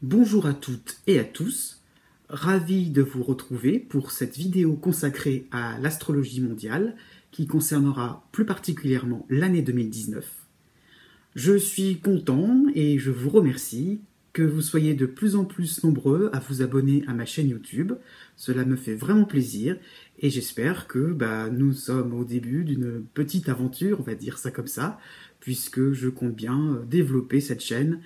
Bonjour à toutes et à tous, ravi de vous retrouver pour cette vidéo consacrée à l'astrologie mondiale qui concernera plus particulièrement l'année 2019. Je suis content et je vous remercie que vous soyez de plus en plus nombreux à vous abonner à ma chaîne YouTube. Cela me fait vraiment plaisir et j'espère que nous sommes au début d'une petite aventure, on va dire ça comme ça, puisque je compte bien développer cette chaîne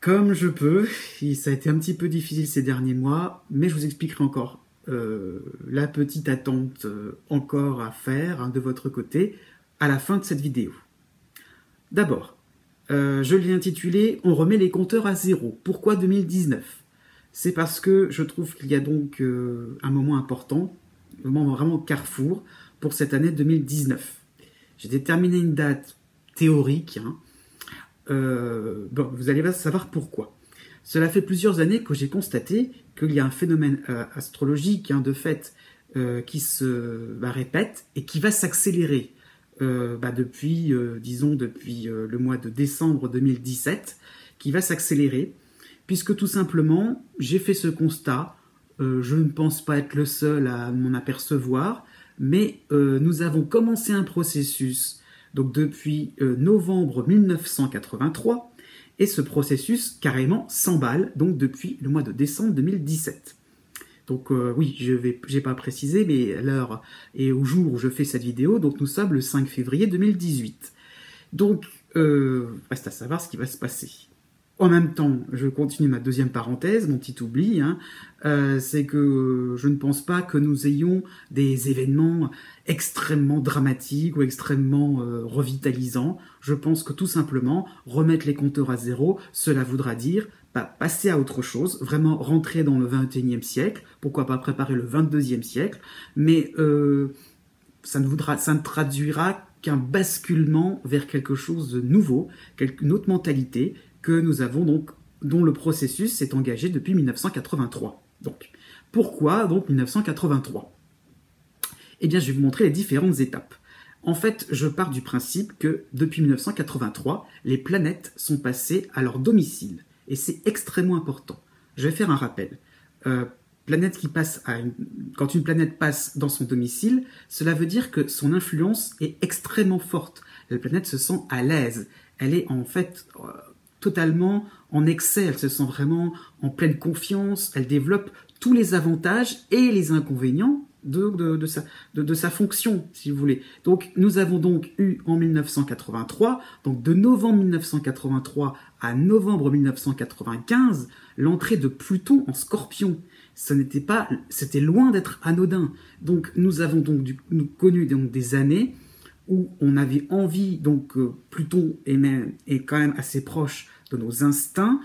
comme je peux. Et ça a été un petit peu difficile ces derniers mois, mais je vous expliquerai encore la petite attente encore à faire de votre côté à la fin de cette vidéo. D'abord, je l'ai intitulé « On remet les compteurs à zéro ». Pourquoi 2019 ? C'est parce que je trouve qu'il y a donc un moment important, un moment vraiment carrefour pour cette année 2019. J'ai déterminé une date théorique, vous allez savoir pourquoi. Cela fait plusieurs années que j'ai constaté qu'il y a un phénomène astrologique, de fait, qui se répète et qui va s'accélérer depuis, depuis le mois de décembre 2017, qui va s'accélérer, puisque tout simplement, j'ai fait ce constat, je ne pense pas être le seul à m'en apercevoir, mais nous avons commencé un processus donc depuis novembre 1983, et ce processus carrément s'emballe donc depuis le mois de décembre 2017. Donc oui, je n'ai pas précisé, mais à l'heure et au jour où je fais cette vidéo, donc nous sommes le 5 février 2018. Donc, reste à savoir ce qui va se passer. En même temps, je continue ma deuxième parenthèse, mon petit oubli, c'est que je ne pense pas que nous ayons des événements extrêmement dramatiques ou extrêmement revitalisants. Je pense que tout simplement, remettre les compteurs à zéro, cela voudra dire passer à autre chose, vraiment rentrer dans le 21e siècle, pourquoi pas préparer le 22e siècle, mais ça ne traduira qu'un basculement vers quelque chose de nouveau, une autre mentalité, que nous avons donc, dont le processus s'est engagé depuis 1983. Donc, pourquoi donc 1983 ? Eh bien, je vais vous montrer les différentes étapes. En fait, je pars du principe que depuis 1983, les planètes sont passées à leur domicile. Et c'est extrêmement important. Je vais faire un rappel. Quand une planète passe dans son domicile, cela veut dire que son influence est extrêmement forte. La planète se sent à l'aise. Elle est en fait totalement en excès, elle se sent vraiment en pleine confiance, elle développe tous les avantages et les inconvénients de sa fonction, si vous voulez. Donc, nous avons donc eu en 1983, donc de novembre 1983 à novembre 1995, l'entrée de Pluton en Scorpion. C'était loin d'être anodin. Donc, nous avons donc connu des années où on avait envie, donc Pluton est quand même assez proche de nos instincts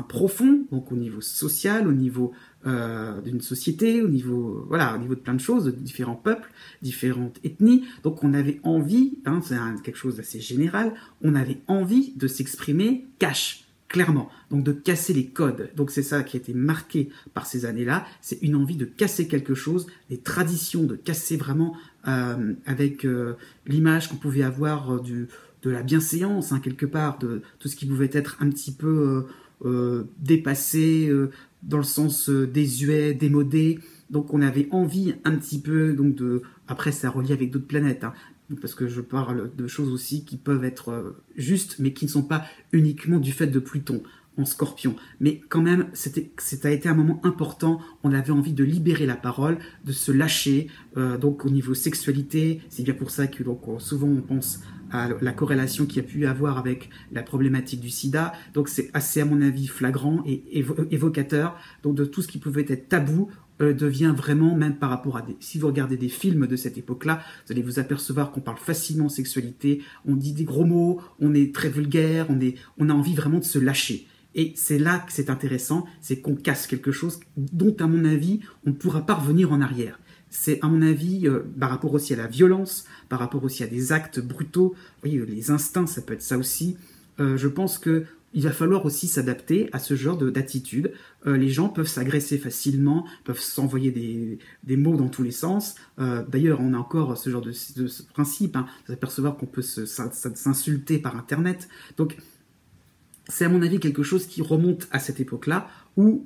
profonds, donc au niveau social, au niveau d'une société, au niveau de plein de choses, de différents peuples, différentes ethnies. Donc on avait envie, c'est quelque chose d'assez général, on avait envie de s'exprimer cash, clairement, donc de casser les codes. Donc c'est ça qui a été marqué par ces années-là, c'est une envie de casser quelque chose, des traditions, de casser vraiment avec l'image qu'on pouvait avoir de la bienséance, quelque part, de tout ce qui pouvait être un petit peu dépassé, dans le sens désuet, démodé. Donc on avait envie un petit peu, donc après ça relie avec d'autres planètes, parce que je parle de choses aussi qui peuvent être justes, mais qui ne sont pas uniquement du fait de Pluton en Scorpion. Mais quand même, ça a été un moment important, on avait envie de libérer la parole, de se lâcher, donc au niveau sexualité, c'est bien pour ça que donc, souvent on pense à la corrélation qu'il y a pu avoir avec la problématique du sida, donc c'est assez à mon avis flagrant et évocateur, donc de tout ce qui pouvait être tabou, devient vraiment, même par rapport à si vous regardez des films de cette époque-là, vous allez vous apercevoir qu'on parle facilement sexualité, on dit des gros mots, on est très vulgaire, on a envie vraiment de se lâcher. Et c'est là que c'est intéressant, c'est qu'on casse quelque chose dont, à mon avis, on ne pourra pas revenir en arrière. C'est, à mon avis, par rapport aussi à la violence, par rapport aussi à des actes brutaux, oui, les instincts, ça peut être ça aussi. Je pense qu'il va falloir aussi s'adapter à ce genre d'attitude. Les gens peuvent s'agresser facilement, peuvent s'envoyer des mots dans tous les sens. D'ailleurs, on a encore ce genre de principe, s'apercevoir qu'on peut s'insulter par Internet. Donc, c'est à mon avis quelque chose qui remonte à cette époque-là, où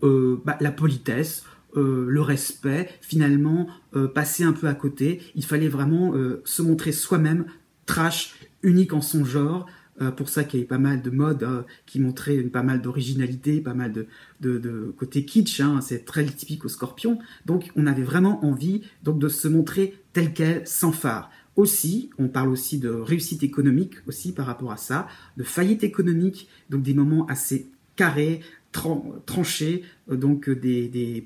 la politesse, le respect, finalement, passer un peu à côté. Il fallait vraiment se montrer soi-même, trash, unique en son genre. Pour ça qu'il y avait pas mal de modes qui montraient pas mal d'originalité, pas mal de côté kitsch. Hein, c'est très typique au Scorpion. Donc on avait vraiment envie donc de se montrer tel quel, sans phare. Aussi, on parle aussi de réussite économique aussi par rapport à ça, de faillite économique, donc des moments assez carrés, tranchés, donc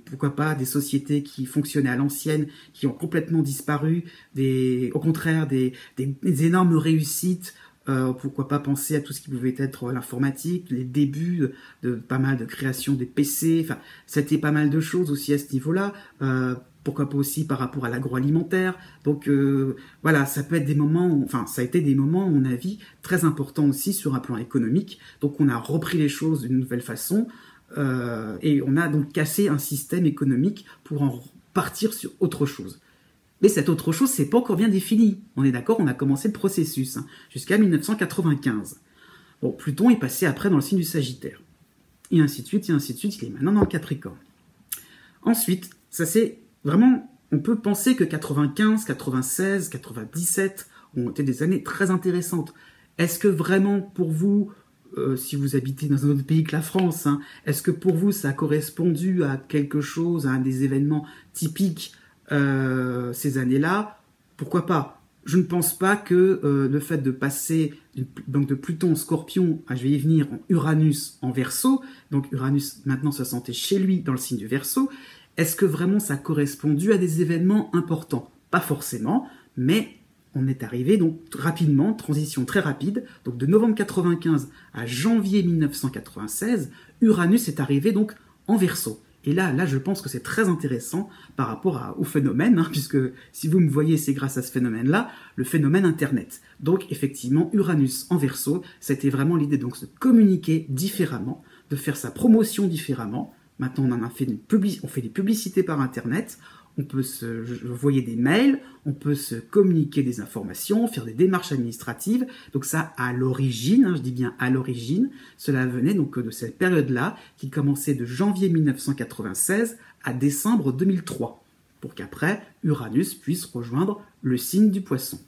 pourquoi pas des sociétés qui fonctionnaient à l'ancienne, qui ont complètement disparu, au contraire des énormes réussites. Pourquoi pas penser à tout ce qui pouvait être l'informatique, les débuts de pas mal de création des PC, enfin, c'était pas mal de choses aussi à ce niveau-là. Pourquoi pas aussi par rapport à l'agroalimentaire. Donc voilà, ça peut être des moments, ça a été des moments, à mon avis, très importants aussi sur un plan économique. Donc on a repris les choses d'une nouvelle façon et on a donc cassé un système économique pour en partir sur autre chose. Mais cette autre chose, c'est pas encore bien défini. On est d'accord, on a commencé le processus, jusqu'à 1995. Bon, Pluton est passé après dans le signe du Sagittaire. Et ainsi de suite, il est maintenant dans le Capricorne. Ensuite, ça c'est vraiment, on peut penser que 95, 96, 97 ont été des années très intéressantes. Est-ce que vraiment pour vous, si vous habitez dans un autre pays que la France, est-ce que pour vous ça a correspondu à quelque chose, à un des événements typiques ces années-là? Pourquoi pas? Je ne pense pas que le fait de passer donc de Pluton en Scorpion, je vais y venir, en Uranus en Verseau, donc Uranus maintenant se sentait chez lui dans le signe du Verseau, est-ce que vraiment ça a correspondu à des événements importants? Pas forcément, mais on est arrivé donc rapidement, transition très rapide, donc de novembre 95 à janvier 1996, Uranus est arrivé donc en Verseau. Et là, je pense que c'est très intéressant par rapport au phénomène, puisque si vous me voyez, c'est grâce à ce phénomène-là, le phénomène Internet. Donc, effectivement, Uranus en Verseau, c'était vraiment l'idée donc de communiquer différemment, de faire sa promotion différemment. Maintenant, on fait des publicités par Internet, on peut envoyer des mails, on peut se communiquer des informations, faire des démarches administratives. Donc ça, à l'origine, je dis bien à l'origine, cela venait donc de cette période-là qui commençait de janvier 1996 à décembre 2003, pour qu'après, Uranus puisse rejoindre le signe du Poisson.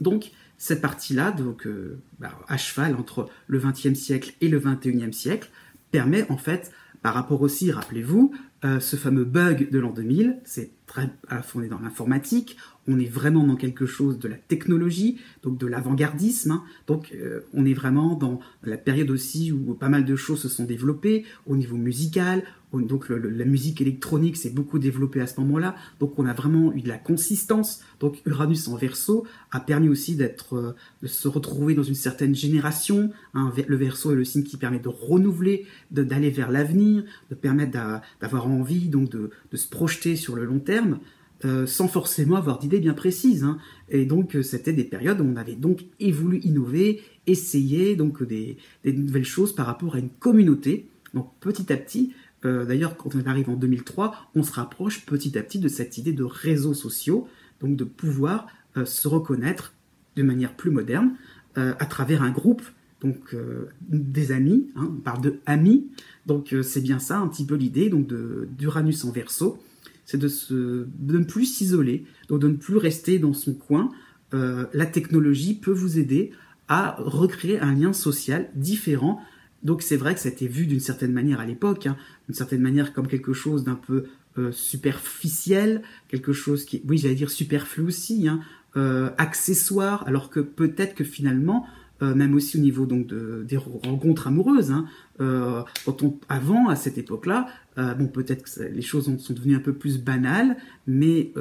Donc, cette partie-là, donc à cheval entre le XXe siècle et le XXIe siècle, permet en fait, par rapport aussi, rappelez-vous, ce fameux bug de l'an 2000, c'est très fondé dans l'informatique, on est vraiment dans quelque chose de la technologie, donc de l'avant-gardisme, donc on est vraiment dans la période aussi où pas mal de choses se sont développées au niveau musical, donc la musique électronique s'est beaucoup développée à ce moment-là, donc on a vraiment eu de la consistance, donc Uranus en Verseau a permis aussi de se retrouver dans une certaine génération, le Verseau est le signe qui permet de renouveler, d'aller vers l'avenir, de permettre d'avoir envie donc de se projeter sur le long terme, sans forcément avoir d'idées bien précises. Et donc, c'était des périodes où on avait donc voulu innover, essayer donc des nouvelles choses par rapport à une communauté. Donc, petit à petit, d'ailleurs, quand on arrive en 2003, on se rapproche petit à petit de cette idée de réseaux sociaux, donc de pouvoir se reconnaître de manière plus moderne à travers un groupe, donc des amis, on parle de amis, donc c'est bien ça un petit peu l'idée donc d'Uranus en Verseau, c'est de ne plus s'isoler, donc de ne plus rester dans son coin. La technologie peut vous aider à recréer un lien social différent. Donc c'est vrai que ça a été vu d'une certaine manière à l'époque, d'une certaine manière comme quelque chose d'un peu superficiel, quelque chose qui, oui j'allais dire superflu aussi, accessoire, alors que peut-être que finalement, même aussi au niveau donc des rencontres amoureuses, avant, à cette époque-là, peut-être que les choses sont devenues un peu plus banales, mais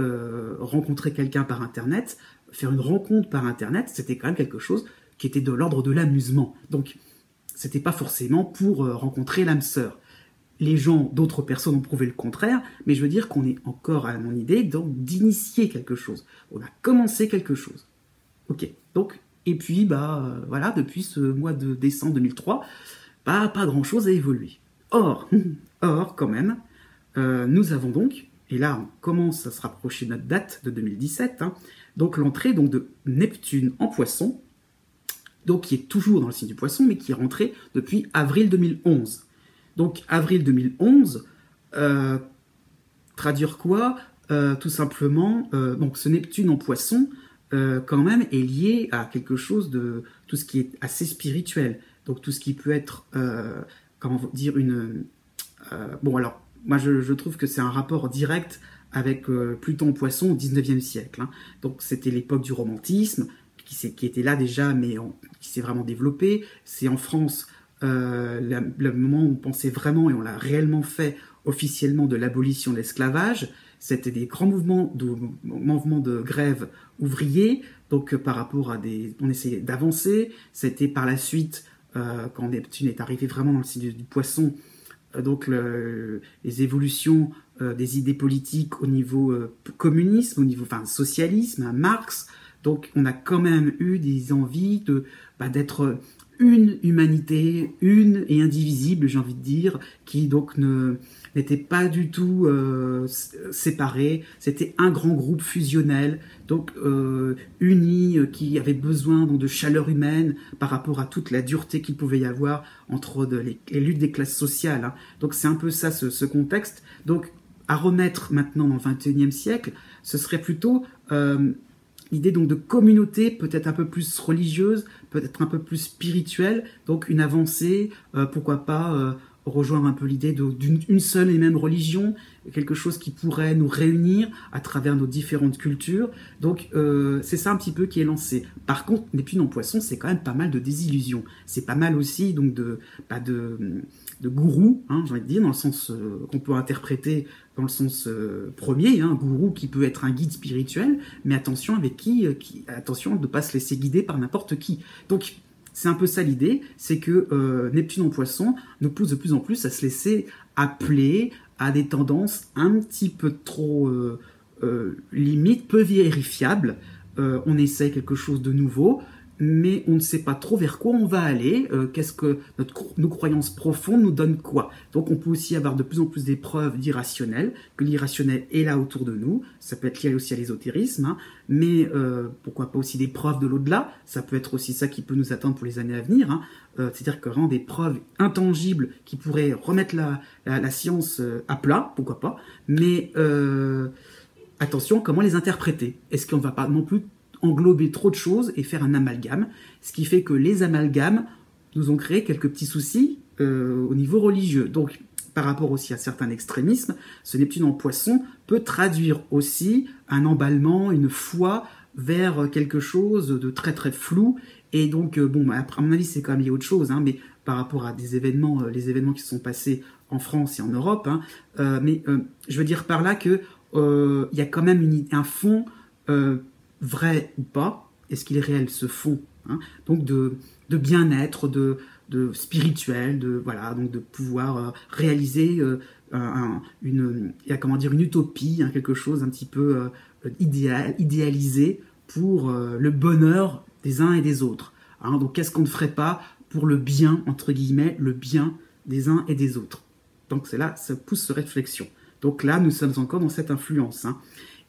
rencontrer quelqu'un par Internet, faire une rencontre par Internet, c'était quand même quelque chose qui était de l'ordre de l'amusement. Donc, c'était pas forcément pour rencontrer l'âme sœur. Les gens, d'autres personnes ont prouvé le contraire, mais je veux dire qu'on est encore à mon idée donc d'initier quelque chose. On a commencé quelque chose. Ok, donc, et puis, voilà, depuis ce mois de décembre 2003, pas grand-chose a évolué. Or, quand même, nous avons donc, et là on commence à se rapprocher de notre date de 2017, donc l'entrée donc de Neptune en Poisson, donc qui est toujours dans le signe du Poisson, mais qui est rentré depuis avril 2011. Donc avril 2011, traduire quoi? Tout simplement, donc ce Neptune en Poisson, quand même, est lié à quelque chose de tout ce qui est assez spirituel. Donc tout ce qui peut être, comment dire, bon alors, moi je trouve que c'est un rapport direct avec Pluton en Poisson au 19e siècle. Hein. Donc c'était l'époque du romantisme, qui était là déjà, mais qui s'est vraiment développé. C'est en France le moment où on pensait vraiment, et on l'a réellement fait officiellement, de l'abolition de l'esclavage. C'était des grands mouvements de grève ouvriers, donc par rapport à on essayait d'avancer. C'était par la suite, quand Neptune est arrivé vraiment dans le signe du Poisson, donc les évolutions des idées politiques au niveau communisme, au niveau socialisme, à Marx. Donc on a quand même eu des envies d'être une humanité, une et indivisible, j'ai envie de dire, qui donc n'était pas du tout séparée. C'était un grand groupe fusionnel, donc uni, qui avait besoin donc de chaleur humaine par rapport à toute la dureté qu'il pouvait y avoir entre les luttes des classes sociales. Hein. Donc c'est un peu ça, ce contexte. Donc à remettre maintenant dans le XXIe siècle, ce serait plutôt l'idée donc de communauté, peut-être un peu plus religieuse, peut-être un peu plus spirituelle, donc une avancée, pourquoi pas rejoindre un peu l'idée d'une seule et même religion, quelque chose qui pourrait nous réunir à travers nos différentes cultures. Donc c'est ça un petit peu qui est lancé. Par contre, Neptune en Poisson, c'est quand même pas mal de désillusions. C'est pas mal aussi donc de gourou, hein, j'ai envie de dire, dans le sens qu'on peut interpréter dans le sens premier, hein, gourou qui peut être un guide spirituel, mais attention avec attention de ne pas se laisser guider par n'importe qui. Donc c'est un peu ça l'idée, c'est que Neptune en Poisson nous pousse de plus en plus à se laisser appeler à des tendances un petit peu trop limite, peu vérifiables. On essaie quelque chose de nouveau, mais on ne sait pas trop vers quoi on va aller, qu'est-ce que nos croyances profondes nous donnent quoi. Donc on peut aussi avoir de plus en plus des preuves d'irrationnel, que l'irrationnel est là autour de nous, ça peut être lié aussi à l'ésotérisme, hein, mais pourquoi pas aussi des preuves de l'au-delà, ça peut être aussi ça qui peut nous attendre pour les années à venir, hein, c'est-à-dire que vraiment des preuves intangibles qui pourraient remettre la science à plat, pourquoi pas, mais attention, comment les interpréter? Est-ce qu'on ne va pas non plus englober trop de choses et faire un amalgame, ce qui fait que les amalgames nous ont créé quelques petits soucis au niveau religieux. Donc, par rapport aussi à certains extrémismes, ce Neptune en Poisson peut traduire aussi un emballement, une foi vers quelque chose de très très flou. Et donc, à mon avis, c'est quand même lié à autre chose, hein, mais par rapport à les événements qui se sont passés en France et en Europe, hein, mais je veux dire par là que il y a quand même un fond vrai ou pas, est-ce qu'il est réel ce fond, hein, donc de bien-être, de spirituel, donc de pouvoir réaliser une utopie, hein, quelque chose un petit peu idéalisé pour le bonheur des uns et des autres. Hein, donc qu'est-ce qu'on ne ferait pas pour le bien, entre guillemets, le bien des uns et des autres. Donc c'est là, ça pousse cette réflexion. Donc là, nous sommes encore dans cette influence. Hein.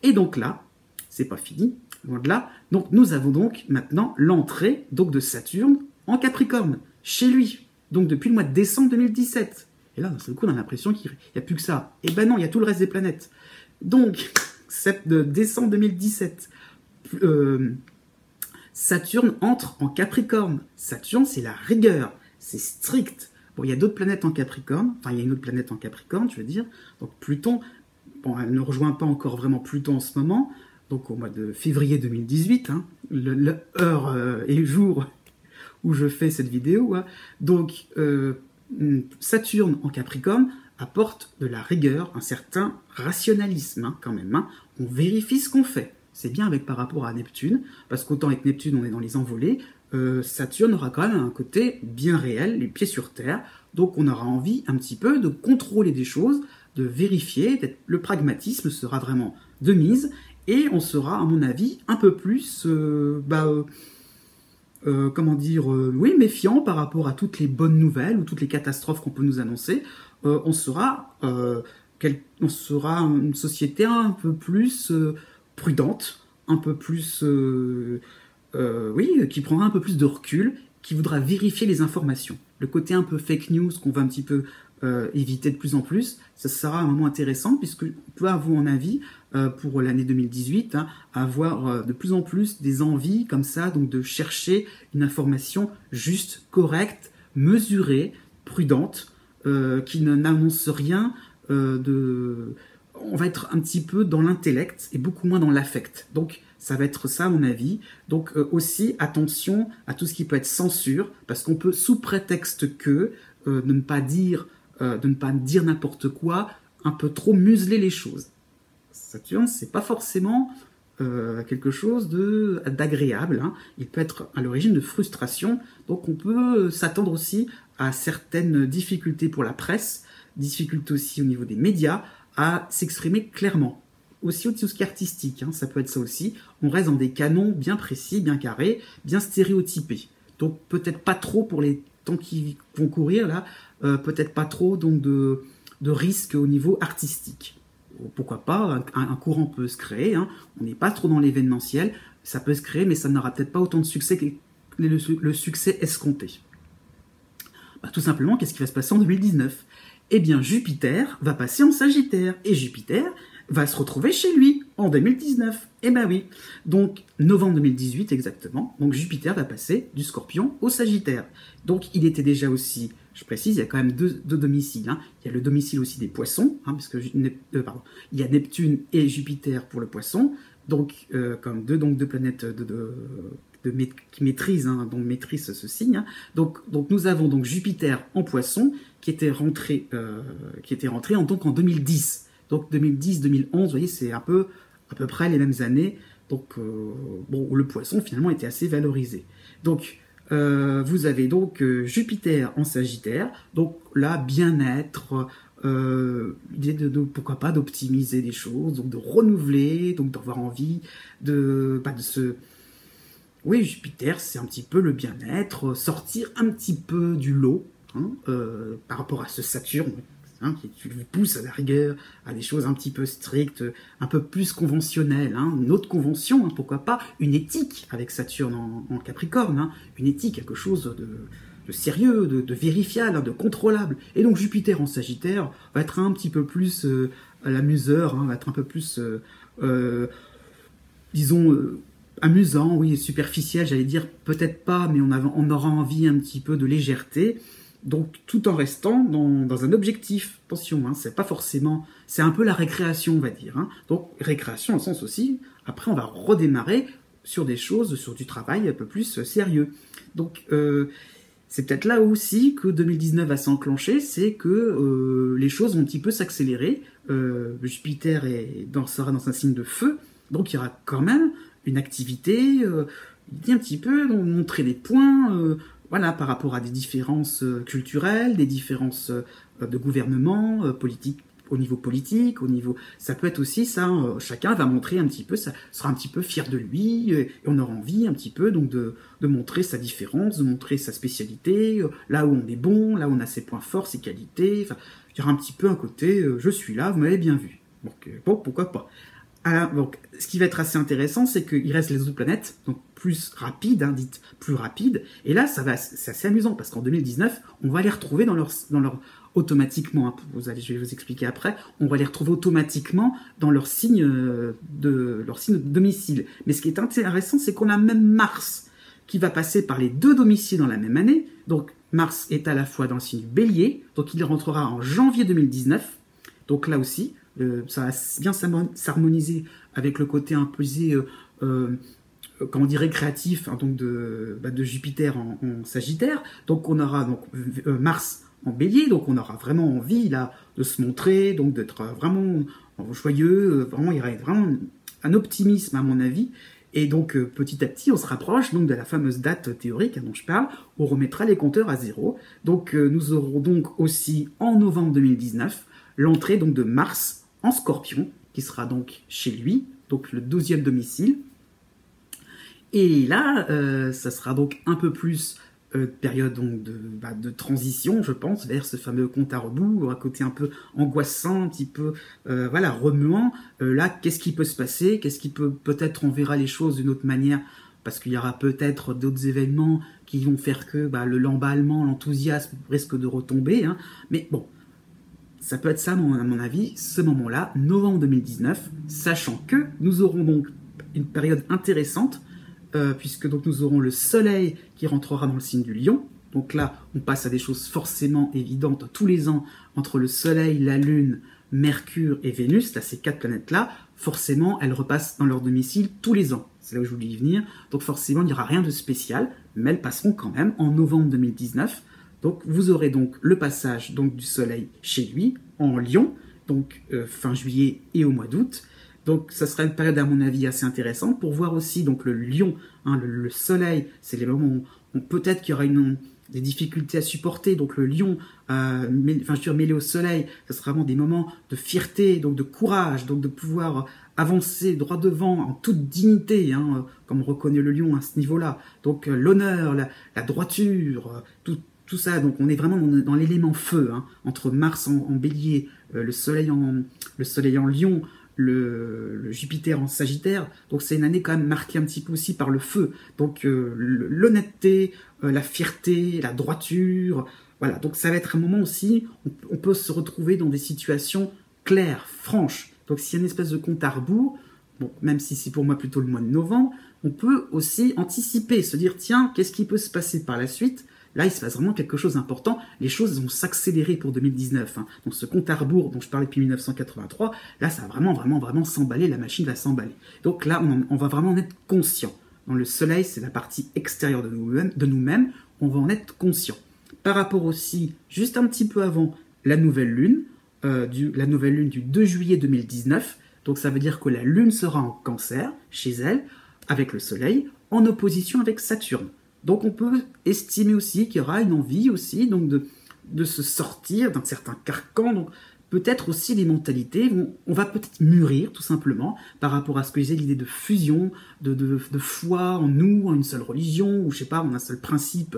Et donc là, c'est pas fini, loin de là. Donc nous avons donc maintenant l'entrée donc de Saturne en Capricorne, chez lui. Donc depuis le mois de décembre 2017. Et là, d'un seul coup, on a l'impression qu'il n'y a plus que ça. Eh ben non, il y a tout le reste des planètes. Donc, de décembre 2017, Saturne entre en Capricorne. Saturne, c'est la rigueur, c'est strict. Bon, il y a d'autres planètes en Capricorne, enfin, il y a une autre planète en Capricorne, je veux dire. Donc Pluton, bon, elle ne rejoint pas encore vraiment Pluton en ce moment, donc au mois de février 2018, hein, l'heure et jour où je fais cette vidéo. Hein. Donc, Saturne en Capricorne apporte de la rigueur, un certain rationalisme, hein, quand même. Hein. On vérifie ce qu'on fait. C'est bien par rapport à Neptune, parce qu'autant avec Neptune, on est dans les envolées, Saturne aura quand même un côté bien réel, les pieds sur terre, donc on aura envie un petit peu de contrôler des choses, de vérifier, le pragmatisme sera vraiment de mise, et on sera, à mon avis, un peu plus, méfiant par rapport à toutes les bonnes nouvelles ou toutes les catastrophes qu'on peut nous annoncer. On sera une société un peu plus prudente, un peu plus oui, qui prendra un peu plus de recul, qui voudra vérifier les informations. Le côté un peu fake news qu'on va un petit peu éviter de plus en plus, ça sera un moment intéressant puisque on peut avoir un avis pour l'année 2018, hein, avoir de plus en plus des envies comme ça, donc de chercher une information juste, correcte, mesurée, prudente, qui n'annonce rien de... On va être un petit peu dans l'intellect et beaucoup moins dans l'affect. Donc, ça va être ça, à mon avis. Donc, aussi, attention à tout ce qui peut être censure, parce qu'on peut, sous prétexte que, de ne pas dire n'importe quoi, un peu trop museler les choses. Saturne, c'est pas forcément quelque chose d'agréable, hein. Il peut être à l'origine de frustration, donc on peut s'attendre aussi à certaines difficultés pour la presse, difficultés aussi au niveau des médias, à s'exprimer clairement. Aussi tout ce qui est artistique, hein, ça peut être ça aussi. On reste dans des canons bien précis, bien carrés, bien stéréotypés. Donc peut-être pas trop pour les temps qui vont courir là, peut-être pas trop donc de risques au niveau artistique. Pourquoi pas, un courant peut se créer, hein. On n'est pas trop dans l'événementiel, ça peut se créer, mais ça n'aura peut-être pas autant de succès que le succès escompté. Bah, tout simplement, qu'est-ce qui va se passer en 2019 ? Eh bien, Jupiter va passer en Sagittaire, et Jupiter va se retrouver chez lui en 2019. Eh ben oui. Donc, novembre 2018 exactement, donc Jupiter va passer du Scorpion au Sagittaire. Donc, il était déjà aussi, je précise, il y a quand même deux domiciles, hein. Il y a le domicile aussi des Poissons, hein, parce que il y a Neptune et Jupiter pour le Poisson, donc comme deux planètes qui maîtrisent, hein, dont maîtrise ce signe, hein. Donc nous avons donc Jupiter en Poisson qui était rentré donc en 2010. Donc 2010-2011, vous voyez, c'est à peu près les mêmes années. Donc bon, le Poisson finalement était assez valorisé. Donc vous avez donc Jupiter en Sagittaire. Donc là, bien-être, l'idée pourquoi pas d'optimiser des choses, donc de renouveler, donc d'avoir envie de se... Oui, Jupiter, c'est un petit peu le bien-être, sortir un petit peu du lot, hein, par rapport à ce Saturne, hein, qui lui pousse à la rigueur, à des choses un petit peu strictes, un peu plus conventionnelles, hein, une autre convention, hein, pourquoi pas, une éthique avec Saturne en Capricorne, hein, une éthique, quelque chose de sérieux, de vérifiable, hein, de contrôlable. Et donc Jupiter en Sagittaire va être un petit peu plus l'amuseur, hein, va être un peu plus, disons... amusant, oui, superficiel, j'allais dire, peut-être pas, mais on aura envie un petit peu de légèreté, donc tout en restant dans un objectif. Attention, hein, c'est pas forcément... C'est un peu la récréation, on va dire, hein. Donc, récréation, au sens aussi, après on va redémarrer sur des choses, sur du travail un peu plus sérieux. Donc, c'est peut-être là aussi que 2019 va s'enclencher, c'est que les choses vont un petit peu s'accélérer. Jupiter sera dans un signe de feu, donc il y aura quand même une activité, un petit peu, donc montrer des points, voilà, par rapport à des différences culturelles, des différences de gouvernement, politique, au niveau politique, ça peut être aussi ça, chacun va montrer un petit peu, ça sera un petit peu fier de lui, et on aura envie un petit peu donc de montrer sa différence, de montrer sa spécialité, là où on est bon, là où on a ses points forts, ses qualités, enfin, il y aura un petit peu un côté, je suis là, vous m'avez bien vu. Donc, bon, pourquoi pas. Alors, donc, ce qui va être assez intéressant, c'est qu'il reste les autres planètes, donc plus rapides, hein, dites plus rapides. Et là, c'est assez amusant parce qu'en 2019, on va les retrouver dans leur automatiquement. Hein, je vais vous expliquer après. On va les retrouver automatiquement dans leur signe de domicile. Mais ce qui est intéressant, c'est qu'on a même Mars qui va passer par les deux domiciles dans la même année. Donc Mars est à la fois dans le signe Bélier, donc il rentrera en janvier 2019. Donc là aussi. Ça va bien s'harmoniser avec le côté imposé, comment on dirait, créatif, hein, donc de Jupiter en Sagittaire. Donc on aura donc Mars en Bélier, donc on aura vraiment envie là de se montrer, donc d'être vraiment joyeux. Vraiment, il y aura vraiment un optimisme à mon avis. Et donc petit à petit, on se rapproche donc de la fameuse date théorique, hein, dont je parle, où on remettra les compteurs à zéro. Donc nous aurons donc aussi en novembre 2019 l'entrée donc de Mars en Scorpion, qui sera donc chez lui, donc le 12e domicile. Et là, ça sera donc un peu plus période donc de transition, je pense, vers ce fameux compte à rebours, un côté un peu angoissant, un petit peu voilà, remuant. Là, qu'est-ce qui peut se passer? Qu'est-ce qui peut-être on verra les choses d'une autre manière parce qu'il y aura peut-être d'autres événements qui vont faire que l'emballement, l'enthousiasme risque de retomber, hein. Mais bon, ça peut être ça, à mon avis, ce moment-là, novembre 2019, sachant que nous aurons donc une période intéressante, puisque donc nous aurons le soleil qui rentrera dans le signe du lion. Donc là, on passe à des choses forcément évidentes tous les ans entre le soleil, la lune, Mercure et Vénus, là, ces 4 planètes-là, forcément, elles repassent dans leur domicile tous les ans. C'est là où je voulais y venir. Donc forcément, il n'y aura rien de spécial, mais elles passeront quand même en novembre 2019. Donc vous aurez donc le passage donc, du soleil chez lui, en Lion, donc fin juillet et au mois d'août. Donc ça sera une période à mon avis assez intéressante pour voir aussi donc le lion, hein, le soleil, c'est les moments où peut-être qu'il y aura des difficultés à supporter, donc le lion, mêlé au soleil, ça sera vraiment des moments de fierté, donc de courage, donc de pouvoir avancer droit devant en toute dignité, hein, comme on reconnaît le lion à ce niveau-là. Donc l'honneur, la droiture, tout ça, donc on est vraiment dans l'élément feu, hein, entre Mars en bélier, le soleil en lion, le Jupiter en Sagittaire, donc c'est une année quand même marquée un petit peu aussi par le feu, donc l'honnêteté, la fierté, la droiture, voilà, donc ça va être un moment aussi, on peut se retrouver dans des situations claires, franches, donc s'il y a une espèce de compte à rebours, bon, même si c'est pour moi plutôt le mois de novembre, on peut aussi anticiper, se dire tiens, qu'est-ce qui peut se passer par la suite? Là, il se passe vraiment quelque chose d'important. Les choses vont s'accélérer pour 2019. Hein. Donc, ce compte à rebours dont je parlais depuis 1983, là, ça va vraiment s'emballer. La machine va s'emballer. Donc là, on va vraiment en être conscient. Dans le soleil, c'est la partie extérieure de nous-mêmes. On va en être conscient. Par rapport aussi, juste un petit peu avant, la nouvelle lune du 2 juillet 2019. Donc, ça veut dire que la lune sera en Cancer, chez elle, avec le soleil, en opposition avec Saturne. Donc on peut estimer aussi qu'il y aura une envie aussi donc de se sortir d'un certain carcan. Donc peut-être aussi les mentalités on va peut-être mûrir tout simplement par rapport à ce que j'ai l'idée de fusion, de foi en nous, en une seule religion, ou je sais pas, en un seul principe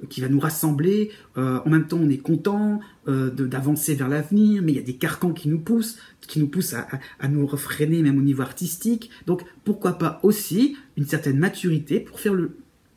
qui va nous rassembler. En même temps on est content d'avancer vers l'avenir, mais il y a des carcans qui nous poussent à nous refréner même au niveau artistique. Donc pourquoi pas aussi une certaine maturité pour faire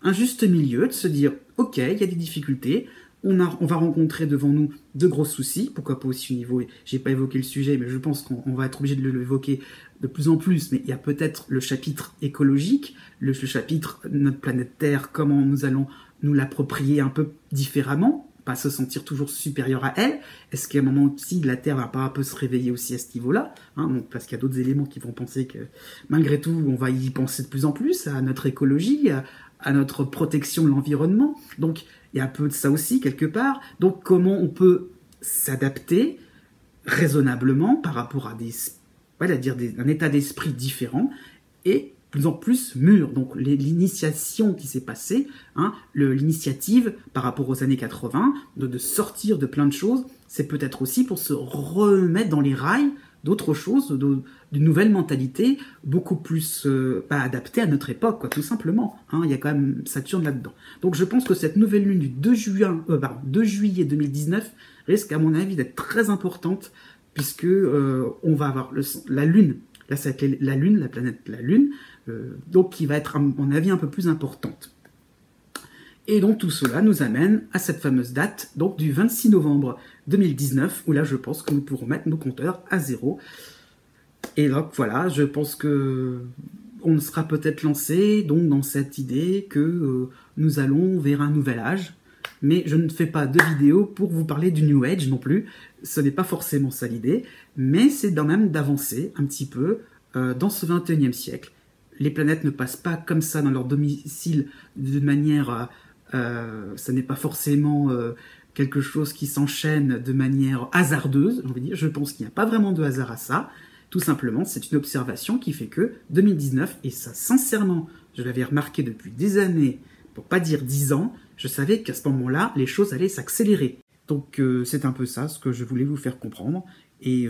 un juste milieu, de se dire, ok, il y a des difficultés, on va rencontrer devant nous de gros soucis, pourquoi pas aussi au niveau, j'ai pas évoqué le sujet, mais je pense qu'on va être obligé de l'évoquer de plus en plus, mais il y a peut-être le chapitre écologique, le chapitre notre planète Terre, comment nous allons nous l'approprier un peu différemment, pas se sentir toujours supérieur à elle. Est-ce qu'à un moment aussi la Terre va pas un peu se réveiller aussi à ce niveau-là, hein, donc, parce qu'il y a d'autres éléments qui vont penser que malgré tout on va y penser de plus en plus à notre écologie, à notre protection de l'environnement. Donc il y a un peu de ça aussi quelque part. Donc comment on peut s'adapter raisonnablement par rapport à un état d'esprit différent et plus en plus mûr. Donc l'initiation qui s'est passée, hein, l'initiative par rapport aux années 80, de sortir de plein de choses, c'est peut-être aussi pour se remettre dans les rails d'autres choses, d'une nouvelle mentalité, beaucoup plus adaptée à notre époque, quoi, tout simplement. Hein, il y a quand même Saturne là-dedans. Donc je pense que cette nouvelle lune du 2 juillet 2019 risque, à mon avis, d'être très importante, puisque on va avoir la Lune, là ça va être la Lune, la planète la Lune, donc qui va être, à mon avis, un peu plus importante. Et donc tout cela nous amène à cette fameuse date, donc du 26 novembre 2019, où là je pense que nous pourrons mettre nos compteurs à zéro. Et donc voilà, je pense que on sera peut-être lancé donc dans cette idée que nous allons vers un nouvel âge. Mais je ne fais pas de vidéo pour vous parler du New Age non plus. Ce n'est pas forcément ça l'idée, mais c'est quand même d'avancer un petit peu dans ce 21e siècle. Les planètes ne passent pas comme ça dans leur domicile d'une manière... ça n'est pas forcément quelque chose qui s'enchaîne de manière hasardeuse, j'ai envie de dire. Je pense qu'il n'y a pas vraiment de hasard à ça. Tout simplement, c'est une observation qui fait que 2019, et ça sincèrement, je l'avais remarqué depuis des années, pour pas dire 10 ans, je savais qu'à ce moment-là, les choses allaient s'accélérer. Donc c'est un peu ça ce que je voulais vous faire comprendre. Et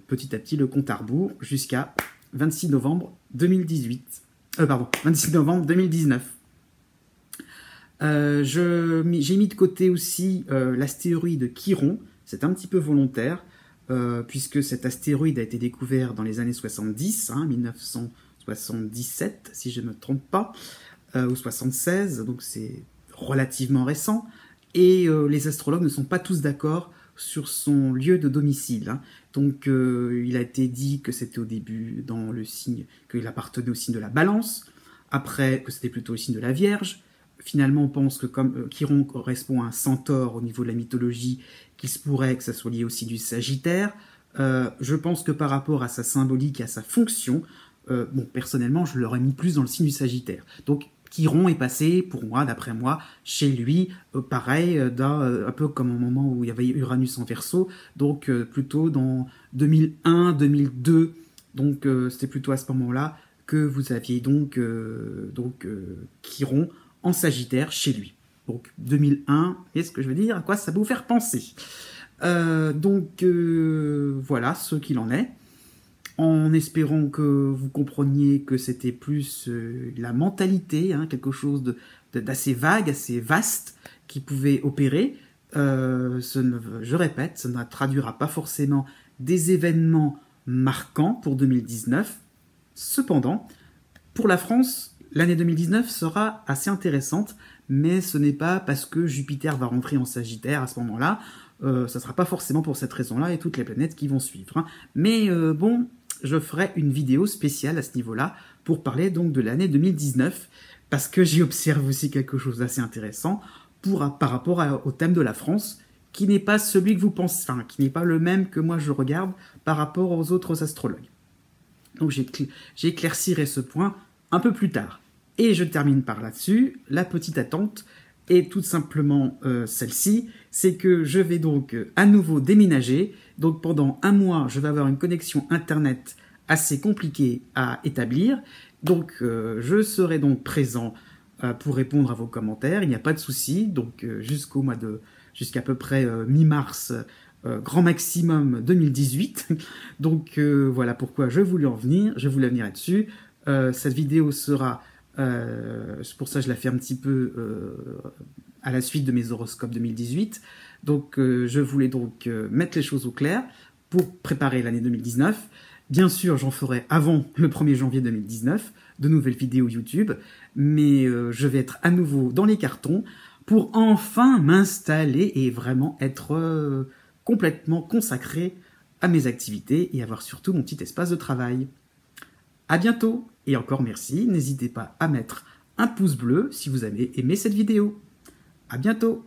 petit à petit, le compte à rebours jusqu'à 26 novembre 2018. 26 novembre 2019. J'ai mis de côté aussi l'astéroïde Chiron. C'est un petit peu volontaire, puisque cet astéroïde a été découvert dans les années 70, hein, 77, si je ne me trompe pas, ou 76, donc c'est relativement récent. Et les astrologues ne sont pas tous d'accord sur son lieu de domicile. Hein. Donc il a été dit que c'était au début dans le signe, qu'il appartenait au signe de la Balance, après que c'était plutôt au signe de la Vierge. Finalement, on pense que comme Chiron correspond à un centaure au niveau de la mythologie, qu'il se pourrait que ça soit lié aussi du Sagittaire. Je pense que par rapport à sa symbolique et à sa fonction, bon, personnellement, je l'aurais mis plus dans le signe du Sagittaire. Donc, Chiron est passé, pour moi, d'après moi, chez lui, pareil, un peu comme au moment où il y avait Uranus en Verseau, donc plutôt dans 2001, 2002, donc c'était plutôt à ce moment-là que vous aviez donc Chiron en Sagittaire chez lui. Donc 2001, qu'est-ce que je veux dire? À quoi ça peut vous faire penser? Voilà ce qu'il en est. En espérant que vous compreniez que c'était plus la mentalité, hein, quelque chose d'assez vague, assez vaste, qui pouvait opérer. Je répète, ça ne traduira pas forcément des événements marquants pour 2019. Cependant, pour la France, l'année 2019 sera assez intéressante, mais ce n'est pas parce que Jupiter va rentrer en Sagittaire à ce moment-là. Ça ne sera pas forcément pour cette raison-là et toutes les planètes qui vont suivre. Hein. Mais bon, je ferai une vidéo spéciale à ce niveau-là pour parler donc de l'année 2019, parce que j'y observe aussi quelque chose d'assez intéressant par rapport au thème de la France, qui n'est pas celui que vous pensez, enfin, qui n'est pas le même que moi je regarde par rapport aux autres astrologues. Donc j'éclaircirai ce point un peu plus tard. Et je termine par là-dessus, la petite attente est tout simplement celle-ci, c'est que je vais donc à nouveau déménager. Donc pendant un mois, je vais avoir une connexion internet assez compliquée à établir. Donc je serai donc présent pour répondre à vos commentaires, il n'y a pas de souci. Donc jusqu'à peu près mi-mars, grand maximum 2018. Donc voilà pourquoi je voulais venir là-dessus. Cette vidéo sera pour ça je la fais un petit peu à la suite de mes horoscopes 2018. Donc je voulais donc mettre les choses au clair pour préparer l'année 2019. Bien sûr, j'en ferai avant le 1er janvier 2019 de nouvelles vidéos YouTube, mais je vais être à nouveau dans les cartons pour enfin m'installer et vraiment être complètement consacré à mes activités et avoir surtout mon petit espace de travail. À bientôt et encore merci, n'hésitez pas à mettre un pouce bleu si vous avez aimé cette vidéo. À bientôt.